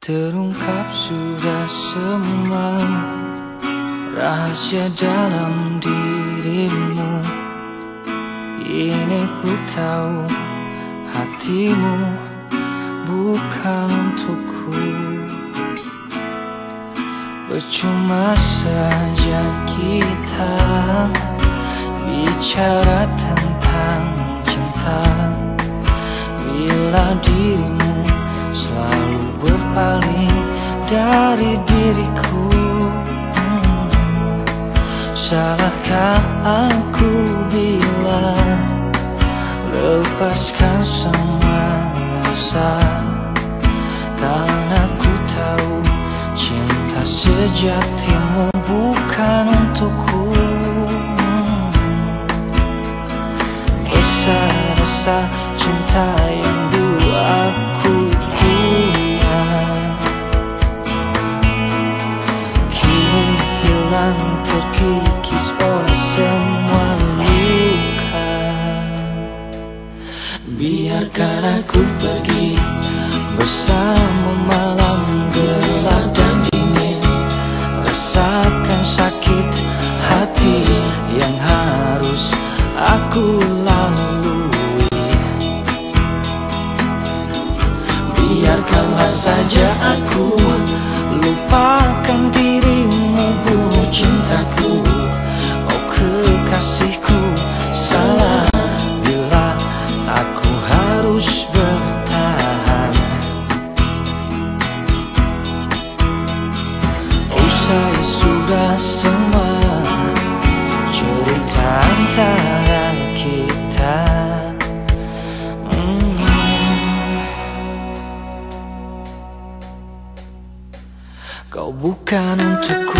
Terungkap sudah semua rahasia dalam dirimu. Ini ku tahu hatimu bukan untukku. Percuma saja kita bicara tentang cinta bila dirimu selalu berpaling dari diriku. Salahkah aku bila lepaskan semua rasa? Karena ku tahu cinta sejatimu bukan untukku. Dosa-dosa cinta yang dulu aku punya kini hilang terkikis oleh semua luka. Biarkan aku pergi bersama malam gelap dan dingin, rasakan sakit hati yang harus aku lalui. Biarkanlah saja aku lupakan dirimu, bunuh cintaku. Oh kekasihku, salah bila aku harus bertahan. Usai sudah semua cerita antara kita. Kau bukan untukku.